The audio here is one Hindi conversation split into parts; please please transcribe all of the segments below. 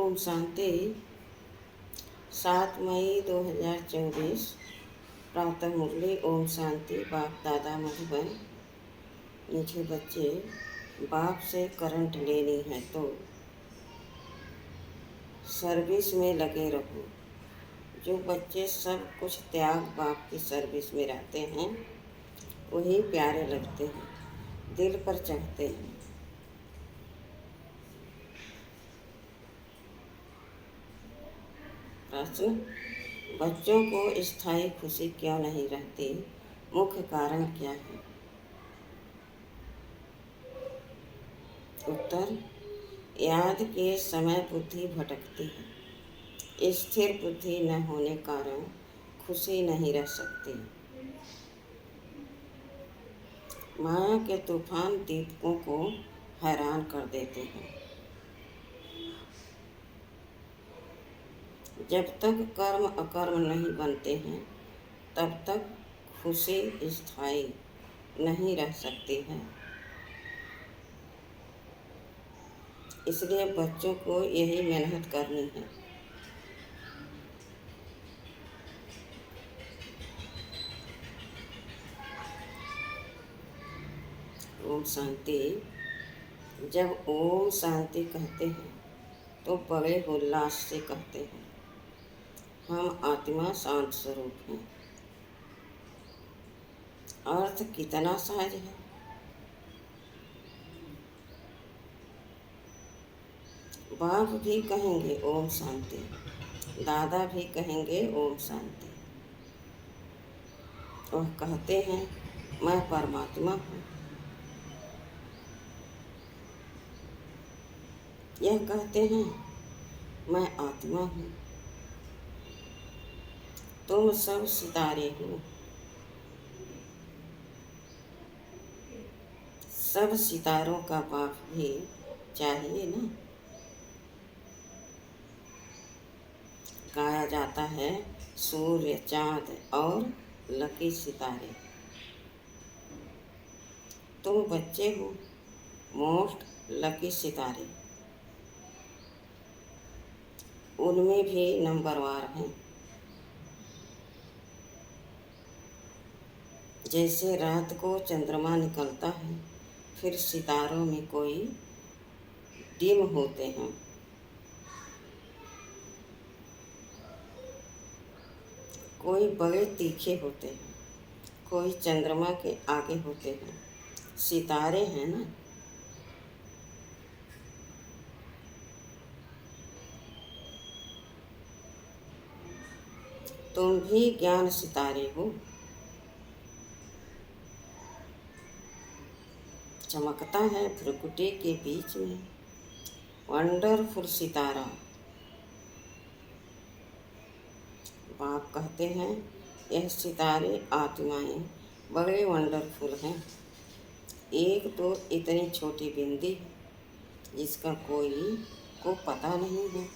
ओम शांति। 7 मई 2024 प्रातः मुरली। ओम शांति। बाप दादा मधुबन। मीठे बच्चे, बाप से करंट लेनी है तो सर्विस में लगे रहो। जो बच्चे सब कुछ त्याग बाप की सर्विस में रहते हैं वही प्यारे लगते हैं, दिल पर चढ़ते हैं। प्रश्न: बच्चों को स्थायी खुशी क्यों नहीं रहती? मुख्य कारण क्या है? उत्तर: याद के समय बुद्धि भटकती है। स्थिर बुद्धि न होने कारण खुशी नहीं रह सकती। माया के तूफान दीपकों को हैरान कर देते हैं। जब तक कर्म अकर्म नहीं बनते हैं तब तक खुशी स्थायी नहीं रह सकती है। इसलिए बच्चों को यही मेहनत करनी है। ओम शांति। जब ओम शांति कहते हैं तो बड़े उल्लास से कहते हैं। हम आत्मा शांत स्वरूप हैं। अर्थ कितना सहज है। बाप भी कहेंगे ओम शांति, दादा भी कहेंगे ओम शांति। वह कहते हैं मैं परमात्मा हूँ। यह कहते हैं मैं आत्मा हूँ। तुम सब सितारे हो। सब सितारों का बाप भी चाहिए ना। गाया जाता है सूर्य, चाँद और लकी सितारे। तुम बच्चे हो, मोस्ट लकी सितारे। उनमें भी नंबरवार हैं। जैसे रात को चंद्रमा निकलता है फिर सितारों में कोई डिम होते हैं। कोई बड़े तीखे होते हैं, कोई चंद्रमा के आगे होते हैं। सितारे हैं ना। तुम भी ज्ञान सितारे हो। चमकता है भ्रुकुटी के बीच में वंडरफुल सितारा। बाप कहते हैं यह सितारे आत्माएं बड़े वंडरफुल हैं। एक तो इतनी छोटी बिंदी है जिसका कोई को पता नहीं है।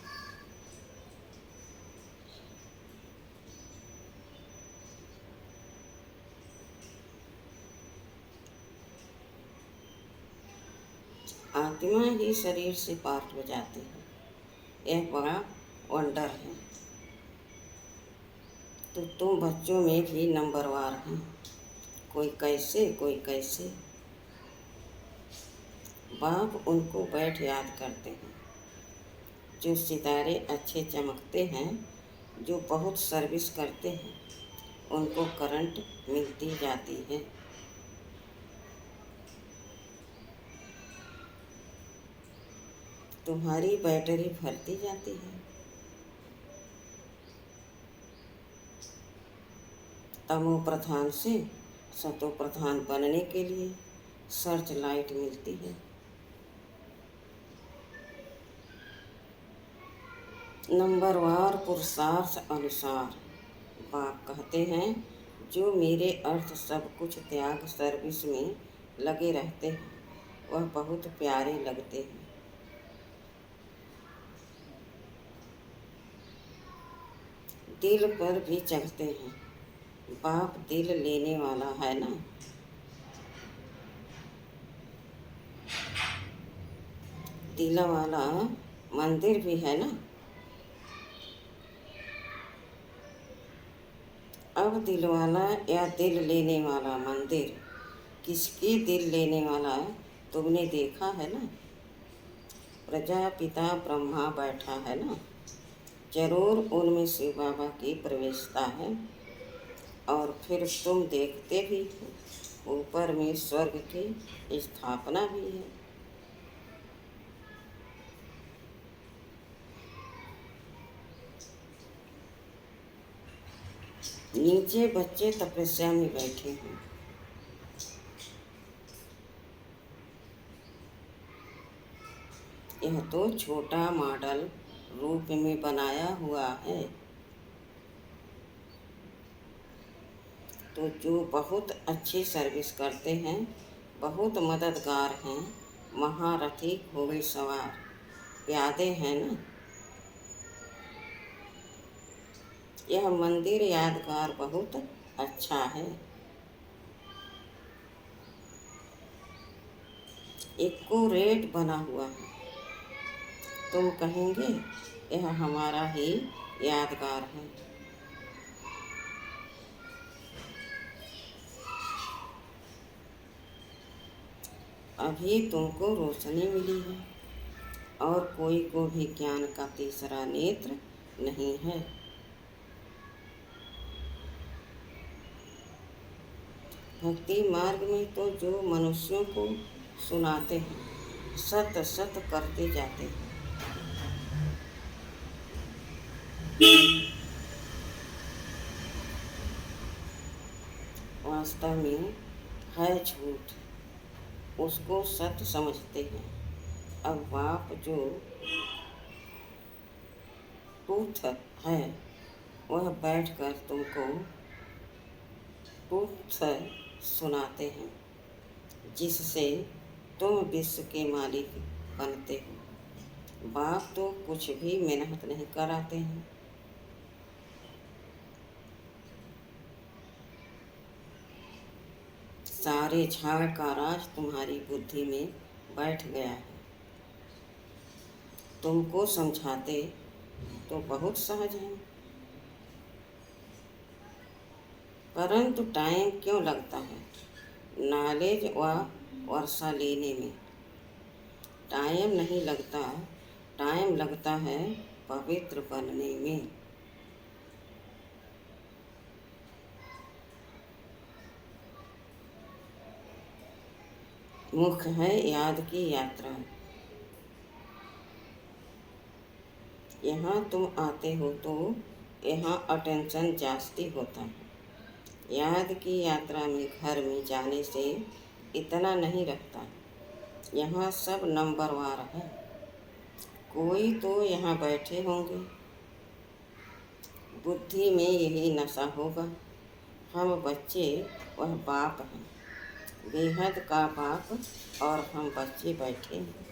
आत्मा ही शरीर से पार्ट हो जाती है। यह बड़ा वंडर है। तो तुम बच्चों में भी नंबरवार हैं। कोई कैसे कोई कैसे। बाप उनको बैठ याद करते हैं जो सितारे अच्छे चमकते हैं, जो बहुत सर्विस करते हैं, उनको करंट मिलती जाती है। तुम्हारी बैटरी भरती जाती है। तमो प्रधान से सतो प्रधान बनने के लिए सर्च लाइट मिलती है। नंबरवार पुरुषार्थ अनुसार बाप कहते हैं जो मेरे अर्थ सब कुछ त्याग सर्विस में लगे रहते हैं वह बहुत प्यारे लगते हैं। दिल पर भी चढ़ते हैं। बाप दिल लेने वाला है ना। दिल वाला मंदिर भी है ना। अब दिलवाला या दिल लेने वाला मंदिर किसके दिल लेने वाला है तुमने देखा है ना। प्रजापिता ब्रह्मा बैठा है ना, जरूर उनमें शिव बाबा की प्रवेशता है। और फिर तुम देखते भी हो ऊपर में स्वर्ग की स्थापना भी है। नीचे बच्चे तपस्या में बैठे हैं। यह तो छोटा मॉडल रूप में बनाया हुआ है। तो जो बहुत अच्छी सर्विस करते हैं, बहुत मददगार हैं, महारथी घोड़े सवार प्यादे हैं ना। यह मंदिर यादगार बहुत अच्छा है। एक्यूरेट बना हुआ है। तुम कहेंगे यह हमारा ही यादगार है। अभी तुमको रोशनी मिली है और कोई को भी ज्ञान का तीसरा नेत्र नहीं है। भक्ति मार्ग में तो जो मनुष्यों को सुनाते हैं, सत सत करते जाते हैं। वास्तव में है झूठ, उसको सत्य समझते हैं। अब बाप जो ट्रूथ है वह बैठकर तुमको ट्रूथ सुनाते हैं, जिससे तुम विश्व के मालिक बनते हो। बाप तो कुछ भी मेहनत नहीं कराते हैं। सारे झाड़ का राज तुम्हारी बुद्धि में बैठ गया है। तुमको समझाते तो बहुत सहज है, परंतु टाइम क्यों लगता है नॉलेज व वर्षा लेने में। टाइम नहीं लगता, टाइम लगता है पवित्र बनने में। मुख्य है याद की यात्रा। यहाँ तुम आते हो तो यहाँ अटेंशन जास्ती होता है। याद की यात्रा में घर में जाने से इतना नहीं रखता। यहाँ सब नंबरवार है। कोई तो यहाँ बैठे होंगे, बुद्धि में यही नशा होगा। हम बच्चे वह बाप हैं, बेहद का बाप, और हम बच्चे बैठे हैं।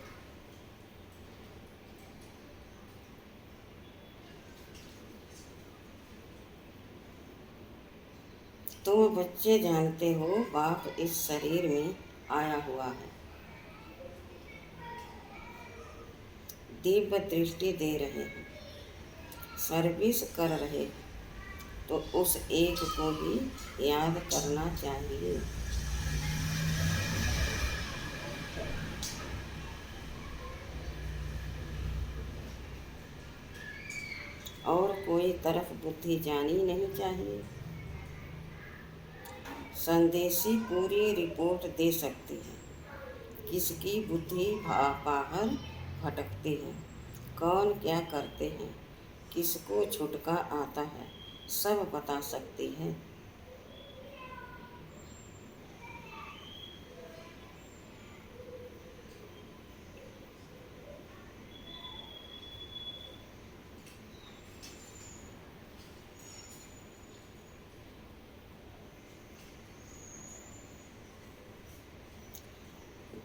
तुम बच्चे जानते हो बाप इस शरीर में आया हुआ है, दिव्य दृष्टि दे रहे हैं, सर्विस कर रहे हैं। तो उस एक को ही याद करना चाहिए। और कोई तरफ बुद्धि जानी नहीं चाहिए। संदेशी पूरी रिपोर्ट दे सकती है, किसकी बुद्धि बाहर भटकती है, कौन क्या करते हैं, किसको छुटका आता है, सब बता सकती है।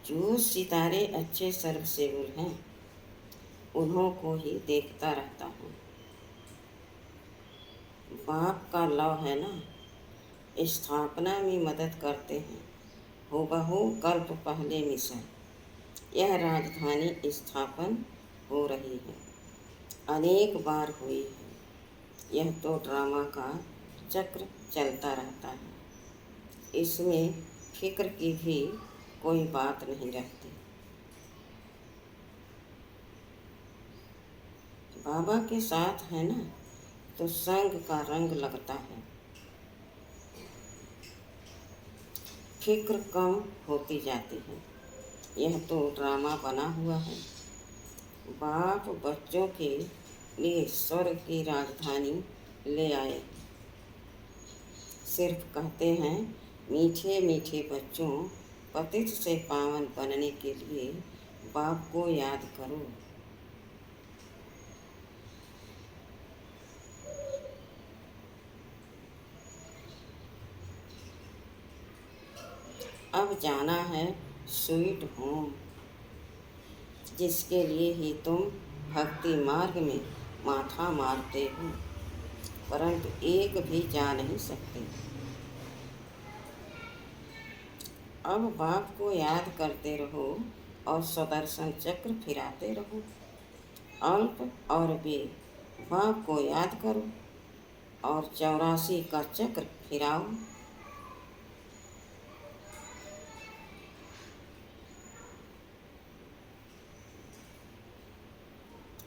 जो सितारे अच्छे सर्वसेवल हैं उन्हों को ही देखता रहता हूँ। बाप का लव है ना, स्थापना में मदद करते हैं। हुबहू कल्प पहले मिशन। यह राजधानी स्थापन हो रही है, अनेक बार हुई है। यह तो ड्रामा का चक्र चलता रहता है, इसमें फिक्र की भी कोई बात नहीं रहती। बाबा के साथ है ना, तो संग का रंग लगता है, फिक्र कम होती जाती है। यह तो ड्रामा बना हुआ है। बाप बच्चों के लिए स्वर्ग की राजधानी ले आए। सिर्फ कहते हैं, मीठे मीठे बच्चों, पतित से पावन बनने के लिए बाप को याद करो। अब जाना है स्वीट होम, जिसके लिए ही तुम भक्ति मार्ग में माथा मारते हो, परंतु एक भी जा नहीं सकते। अब बाप को याद करते रहो और सुदर्शन चक्र फिराते रहो। अल्प और बे, बाप को याद करो और 84 का चक्र फिराओ।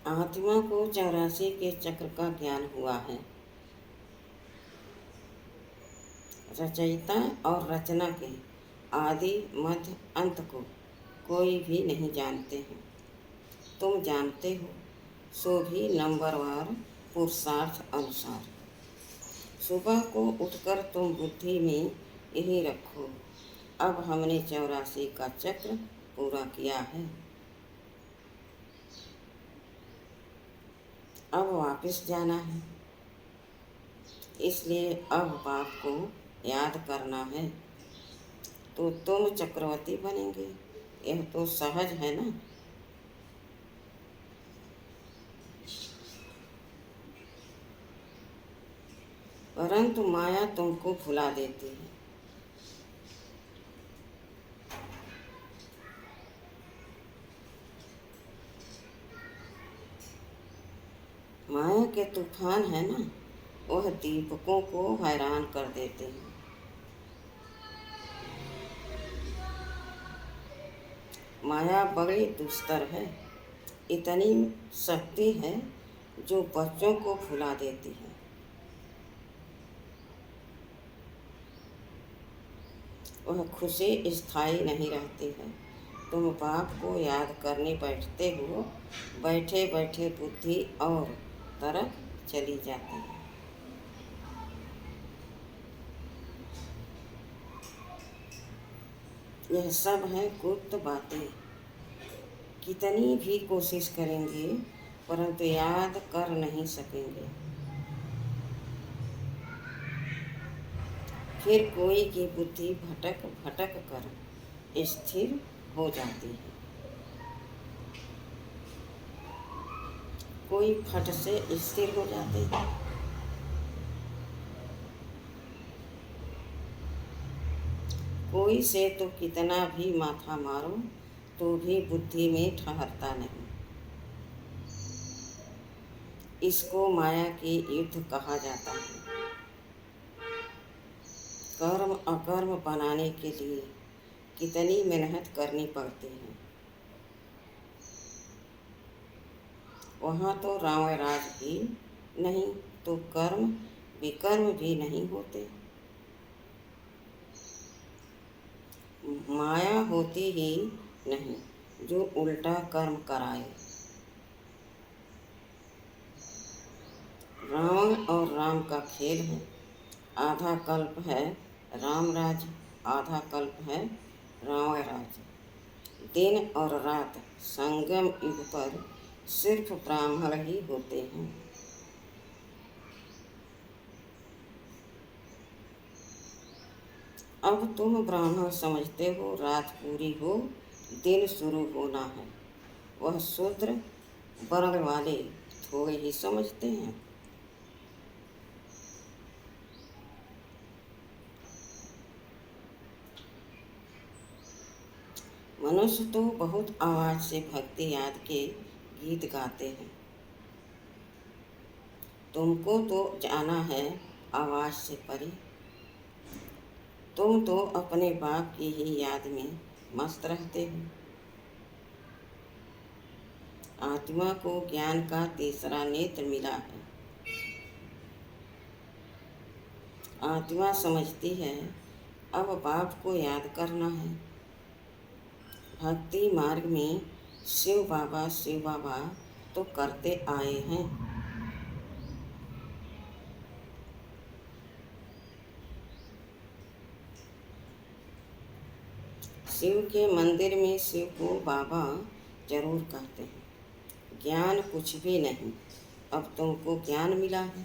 आत्मा को 84 के चक्र का ज्ञान हुआ है। रचयिता और रचना के आदि मध्य अंत को कोई भी नहीं जानते हैं। तुम जानते हो, सो भी नंबरवार पुरुषार्थ अनुसार। सुबह को उठकर तुम बुद्धि में यही रखो, अब हमने 84 का चक्र पूरा किया है, अब वापस जाना है। इसलिए अब बाप को याद करना है, तो तुम चक्रवर्ती बनेंगे। यह तो सहज है ना। परंतु माया तुमको भुला देती है। माया के तूफान है ना, वह दीपकों को हैरान कर देते हैं। माया बड़ी दुस्तर है, इतनी शक्ति है जो बच्चों को भुला देती है। वह खुशी स्थायी नहीं रहती है। तुम बाप को याद करने बैठते हो, बैठे बैठे बुद्धि और तरफ चली जाती है। यह सब है गुप्त बातें। कितनी भी कोशिश करेंगे, परंतु याद कर नहीं सकेंगे। फिर कोई की बुद्धि भटक भटक कर स्थिर हो जाती है, कोई फट से स्थिर हो जाते हैं। कोई से तो कितना भी माथा मारो तो भी बुद्धि में ठहरता नहीं। इसको माया की युद्ध कहा जाता है। कर्म अकर्म बनाने के लिए कितनी मेहनत करनी पड़ती है। वहाँ तो रावण राज भी नहीं, तो कर्म विकर्म भी नहीं होते। माया होती ही नहीं जो उल्टा कर्म कराए। रावण और राम का खेल है। आधा कल्प है राम राज्य, आधा कल्प है रावण राज्य। दिन और रात संगम युग पर सिर्फ ब्राह्मण ही होते हैं। अब तुम ब्राह्मण समझते हो, रात पूरी हो, दिन शुरू होना है। वह शूद्र वर्ण वाले थोड़े ही समझते हैं। मनुष्य तो बहुत आवाज से भक्ति याद के गीत गाते हैं। तुमको तो जाना है आवाज़ से परे, तुम तो अपने बाप की ही याद में मस्त रहते हो। आत्मा को ज्ञान का तीसरा नेत्र मिला है। आत्मा समझती है अब बाप को याद करना है। भक्ति मार्ग में शिव बाबा तो करते आए हैं। शिव के मंदिर में शिव को बाबा जरूर कहते हैं। ज्ञान कुछ भी नहीं, अब तुमको ज्ञान मिला है।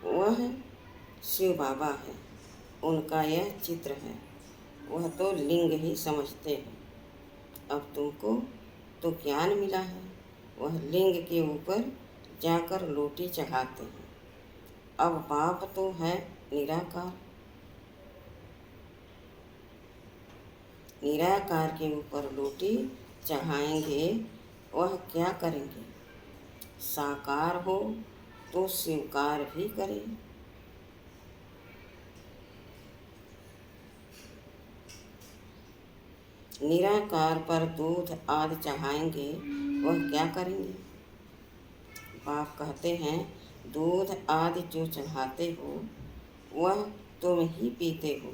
वह शिव बाबा है, उनका यह चित्र है। वह तो लिंग ही समझते हैं। अब तुमको तो ज्ञान मिला है। वह लिंग के ऊपर जाकर लोटी चढ़ाते हैं। अब बाप तो है निराकार। निराकार के ऊपर लोटी चढ़ाएंगे, वह क्या करेंगे? साकार हो तो स्वीकार भी करे। निराकार पर दूध आदि चढ़ाएंगे, वह क्या करेंगे? बाप कहते हैं दूध आदि जो चढ़ाते हो वह तुम ही पीते हो।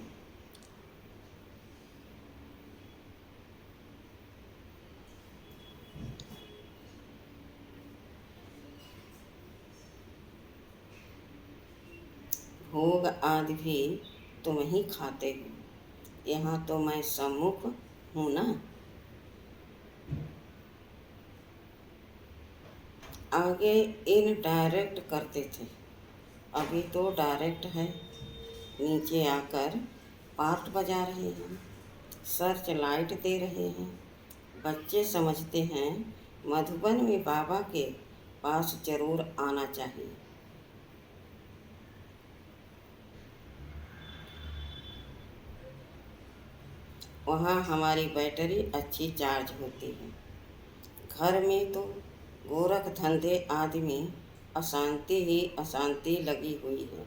भोग आदि भी तुम ही खाते हो। यहाँ तो मैं सम्मुख हूँ ना। आगे इन डायरेक्ट करते थे, अभी तो डायरेक्ट है। नीचे आकर पार्ट बजा रहे हैं, सर्च लाइट दे रहे हैं। बच्चे समझते हैं मधुबन में बाबा के पास जरूर आना चाहिए। वहाँ हमारी बैटरी अच्छी चार्ज होती है। घर में तो गोरख धंधे आदि में अशांति ही अशांति लगी हुई है।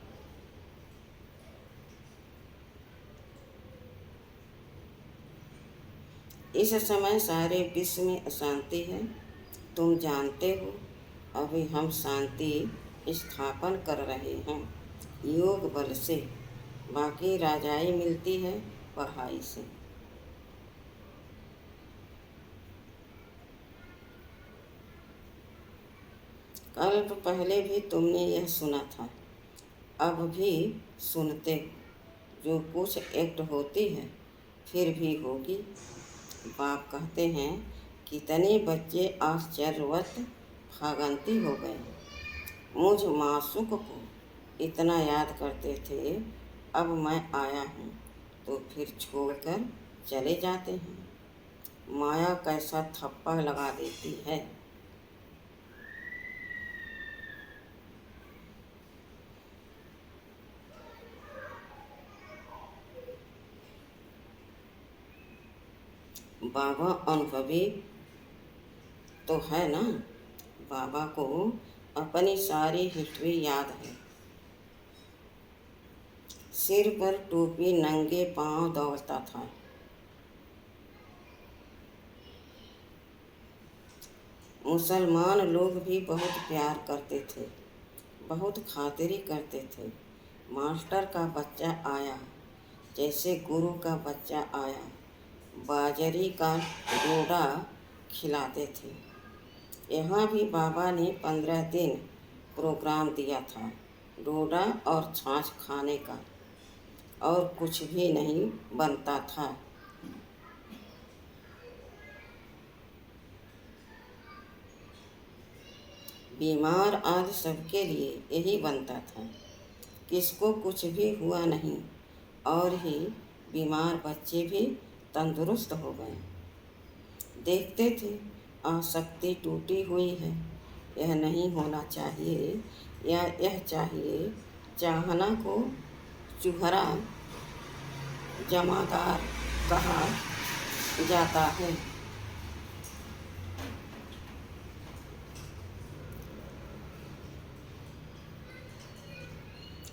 इस समय सारे विश्व में अशांति है, तुम जानते हो। अभी हम शांति स्थापन कर रहे हैं योग बल से। बाकी राजाई मिलती है पढ़ाई से। कल्प पहले भी तुमने यह सुना था, अब भी सुनते हो। जो कुछ एक्ट होती है फिर भी होगी। बाप कहते हैं कितने बच्चे आश्चर्यवत भागंती हो गए। मुझ मासूक को इतना याद करते थे, अब मैं आया हूँ तो फिर छोड़कर चले जाते हैं। माया कैसा थप्पा लगा देती है। बाबा अनुभवी तो है ना। बाबा को अपनी सारी हिस्ट्री याद है। सिर पर टोपी, नंगे पांव दौड़ता था। मुसलमान लोग भी बहुत प्यार करते थे, बहुत खातिरी करते थे। मास्टर का बच्चा आया जैसे गुरु का बच्चा आया। बाजरी का डोडा खिलाते थे। यहाँ भी बाबा ने 15 दिन प्रोग्राम दिया था डोडा और छाछ खाने का, और कुछ भी नहीं बनता था। बीमार आदि सबके लिए यही बनता था। किसको कुछ भी हुआ नहीं, और ही बीमार बच्चे भी तंदुरुस्त हो गए। देखते थे आसक्ति टूटी हुई है, यह नहीं होना चाहिए, या यह चाहिए। चाहना को चुहरा जमादार कहा जाता है।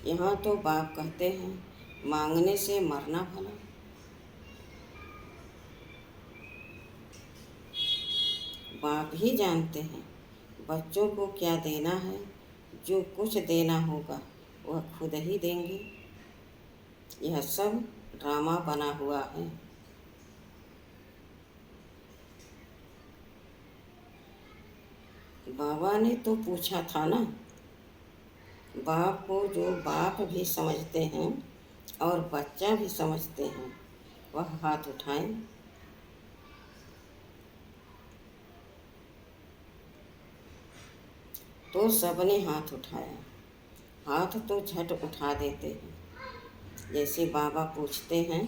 यहाँ तो बाप कहते हैं मांगने से मरना भला। बाप ही जानते हैं बच्चों को क्या देना है। जो कुछ देना होगा वह खुद ही देंगे। यह सब ड्रामा बना हुआ है। बाबा ने तो पूछा था ना। बाप को जो बाप भी समझते हैं और बच्चा भी समझते हैं वह हाथ उठाएं। तो सबने हाथ उठाया। हाथ तो झट उठा देते हैं। जैसे बाबा पूछते हैं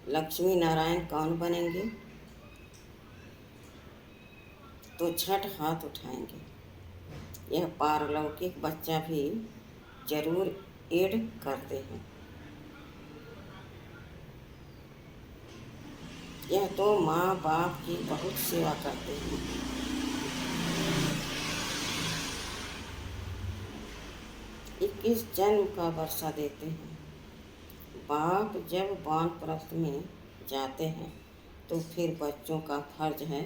लक्ष्मी नारायण कौन बनेंगे, तो झट हाथ उठाएंगे। यह पारलौकिक बच्चा भी जरूर ऐड करते हैं। यह तो माँ बाप की बहुत सेवा करते हैं। 21 जन्म का वर्षा देते हैं। बाप जब वानप्रस्थ में जाते हैं तो फिर बच्चों का फर्ज है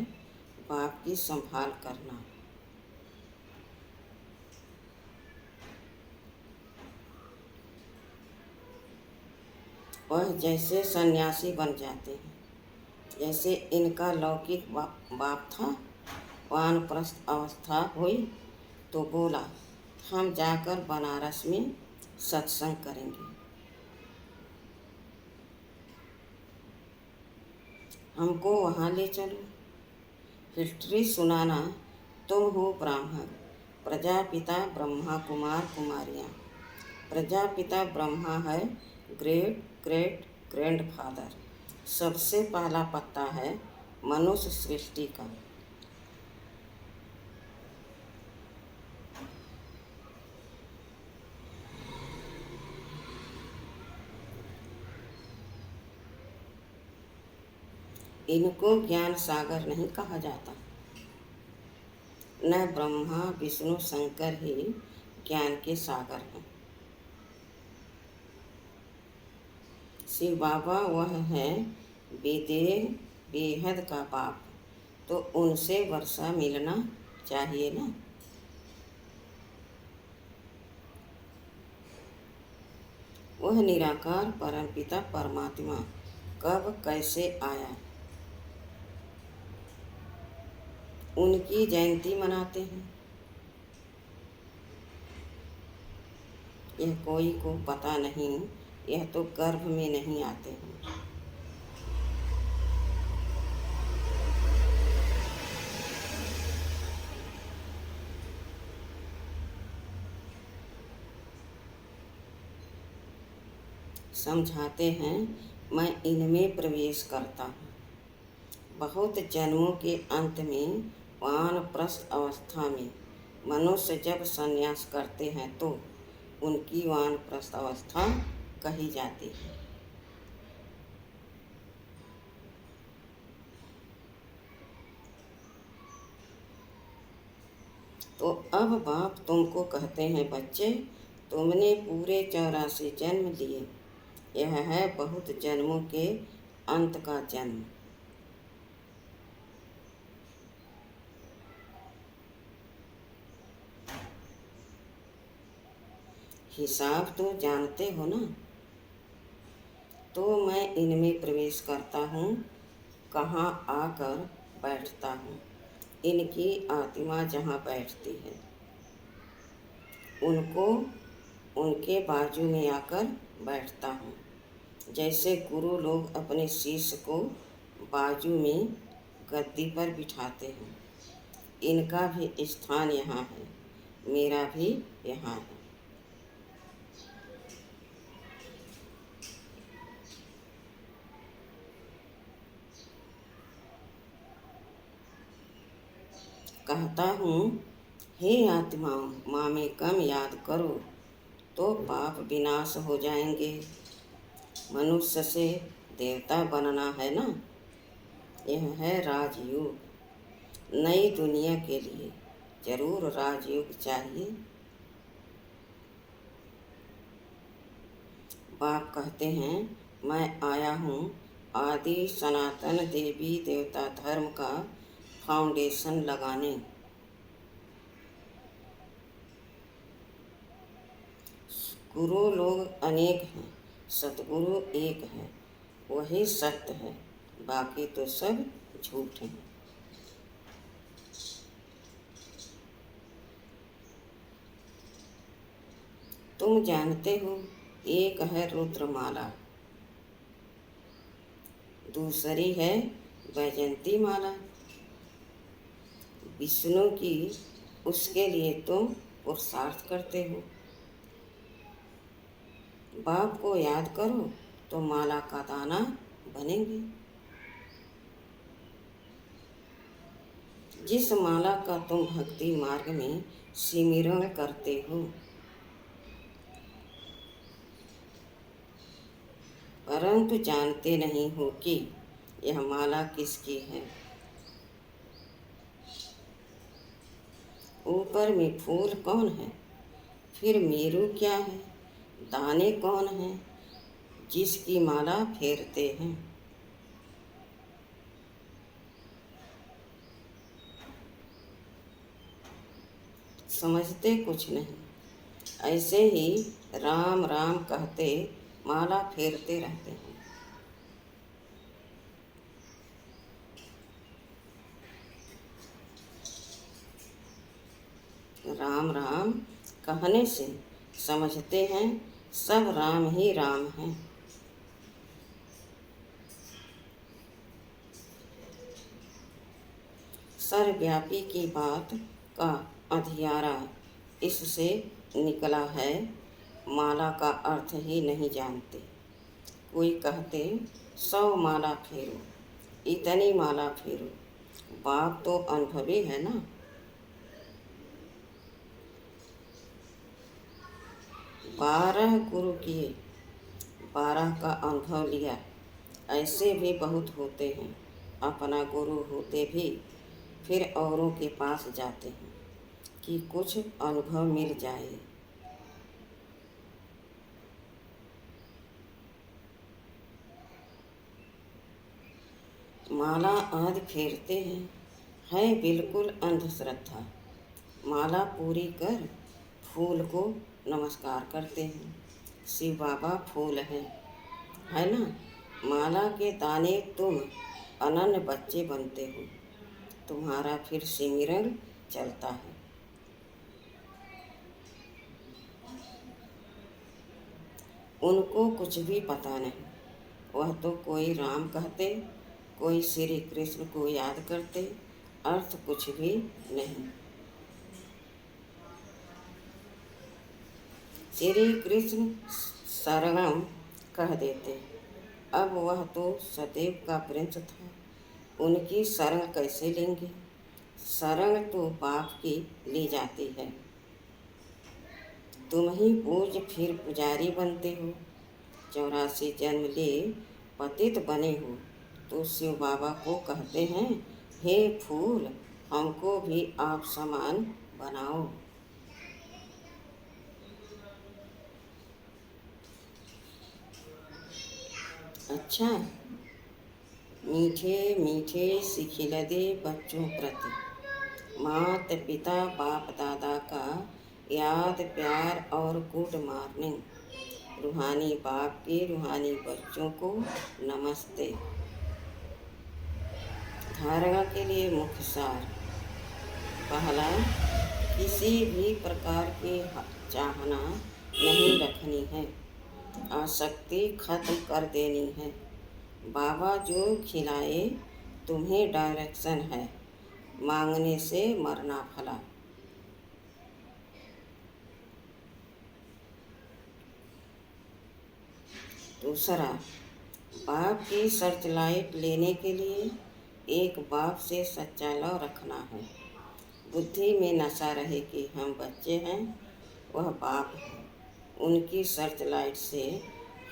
बाप की संभाल करना। वह जैसे सन्यासी बन जाते हैं। जैसे इनका लौकिक बाप था, वानप्रस्थ अवस्था हुई तो बोला हम जाकर बनारस में सत्संग करेंगे। हमको वहाँ ले चलो। हिस्ट्री सुनाना। तुम हो ब्राह्मण, प्रजापिता ब्रह्मा कुमार कुमारियाँ। प्रजापिता ब्रह्मा है ग्रेट ग्रेट ग्रैंडफादर। सबसे पहला पत्ता है मनुष्य सृष्टि का। इनको ज्ञान सागर नहीं कहा जाता। न ब्रह्मा विष्णु शंकर ही ज्ञान के सागर हैं। शिव बाबा वह है विदेह बेहद का बाप, तो उनसे वर्षा मिलना चाहिए ना। वह निराकार परमपिता परमात्मा कब कैसे आया, उनकी जयंती मनाते हैं। यह कोई को पता नहीं, यह तो गर्भ में नहीं आते हैं। समझाते हैं मैं इनमें प्रवेश करता हूँ। बहुत जन्मों के अंत में वानप्रस्थ अवस्था में मनुष्य जब संन्यास करते हैं तो उनकी वानप्रस्थ अवस्था कही जाती है। तो अब बाप तुमको कहते हैं बच्चे, तुमने पूरे 84 जन्म लिए। यह है बहुत जन्मों के अंत का जन्म। हिसाब तो जानते हो ना। तो मैं इनमें प्रवेश करता हूँ, कहाँ आकर बैठता हूँ। इनकी आत्मा जहाँ बैठती है उनको उनके बाजू में आकर बैठता हूँ। जैसे गुरु लोग अपने शिष्य को बाजू में गद्दी पर बिठाते हैं, इनका भी स्थान यहाँ है, मेरा भी यहाँ है। कहता हूँ हे आत्माओं, माँ में कम याद करो तो पाप विनाश हो जाएंगे। मनुष्य से देवता बनना है ना। यह है राजयोग। नई दुनिया के लिए जरूर राजयोग चाहिए। बाप कहते हैं, मैं आया हूँ आदि सनातन देवी देवता धर्म का फाउंडेशन लगाने। गुरु लोग अनेक हैं, सतगुरु एक है, वही सत्य है, बाकी तो सब झूठ हैं। तुम जानते हो, एक है रुद्रमाला, दूसरी है वैजयंती माला। विष्णु की, उसके लिए तुम पुरुषार्थ करते हो। बाप को याद करो तो माला का दाना बनेंगे। जिस माला का तुम भक्ति मार्ग में सिमरण करते हो, परंतु जानते नहीं हो कि यह माला किसकी है। ऊपर में फूल कौन है, फिर मेरू क्या है, दाने कौन हैं जिसकी माला फेरते हैं। समझते कुछ नहीं, ऐसे ही राम राम कहते माला फेरते रहते हैं। राम राम कहने से समझते हैं सब राम ही राम हैं। सर्वव्यापी की बात का अधियारा इससे निकला है, माला का अर्थ ही नहीं जानते। कोई कहते 100 माला फेरो, इतनी माला फेरो। बाप तो अनुभवी है ना। 12 गुरु किए, 12 का अनुभव लिया। ऐसे भी बहुत होते हैं, अपना गुरु होते भी फिर औरों के पास जाते हैं कि कुछ अनुभव मिल जाए। माला आदि फेरते हैं, है बिल्कुल अंधश्रद्धा। माला पूरी कर फूल को नमस्कार करते हैं। शिव बाबा फूल है ना। माला के दाने तुम अनन्य बच्चे बनते हो, तुम्हारा फिर सिमरन चलता है। उनको कुछ भी पता नहीं, वह तो कोई राम कहते, कोई श्री कृष्ण को याद करते, अर्थ कुछ भी नहीं। श्री कृष्ण शरणम कह देते, अब वह तो सदैव का प्रिंस था, उनकी शरण कैसे लेंगे। शरण तो बाप की ली जाती है। तुम ही पूज्य फिर पुजारी बनते हो। 84 जन्म ले पतित बने हो तो शिव बाबा को कहते हैं, हे फूल, हमको भी आप समान बनाओ। अच्छा, मीठे मीठे सिखिलदे बच्चों प्रति माता पिता बाप दादा का याद प्यार और गुड मॉर्निंग। रूहानी बाप के रूहानी बच्चों को नमस्ते। धारणा के लिए मुख्य सार। पहला, किसी भी प्रकार की चाहना नहीं रखनी है, आसक्ति खत्म कर देनी है। बाबा जो खिलाए तुम्हें डायरेक्शन है, मांगने से मरना भला। दूसरा, बाप की सर्च लाइट लेने के लिए एक बाप से सच्चा लव रखना है। बुद्धि में नशा रहे कि हम बच्चे हैं, वह बाप है। उनकी सर्च लाइट से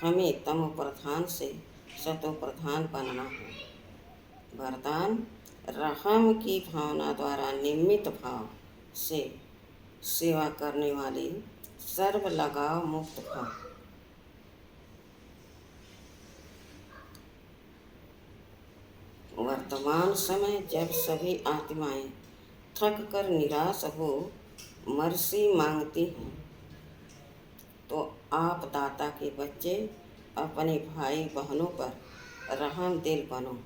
हमें तमो प्रधान से सतो प्रधान बनना है। वरदान रहम की भावना द्वारा निमित्त भाव से सेवा करने वाली सर्व लगाव मुक्त भाव। वर्तमान समय जब सभी आत्माएं थक कर निराश हो मर्सी मांगती हैं, तो आप दाता के बच्चे अपने भाई बहनों पर रहम दिल बनो।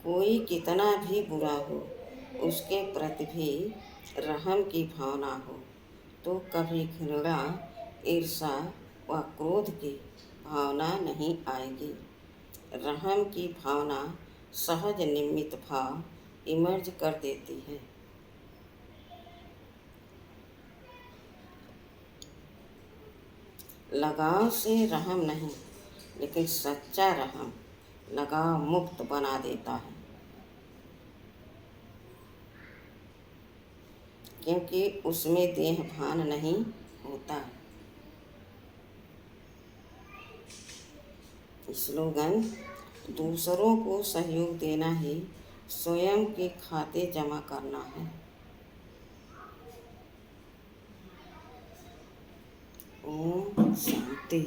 कोई कितना भी बुरा हो, उसके प्रति भी रहम की भावना हो, तो कभी घृणा, ईर्ष्या व क्रोध की भावना नहीं आएगी। रहम की भावना सहज निमित्त भाव इमर्ज कर देती है। लगाव से रहम नहीं, लेकिन सच्चा रहम लगाव मुक्त बना देता है, क्योंकि उसमें देह भान नहीं होता। स्लोगन: दूसरों को सहयोग देना ही स्वयं के खाते जमा करना है। ओम शांति।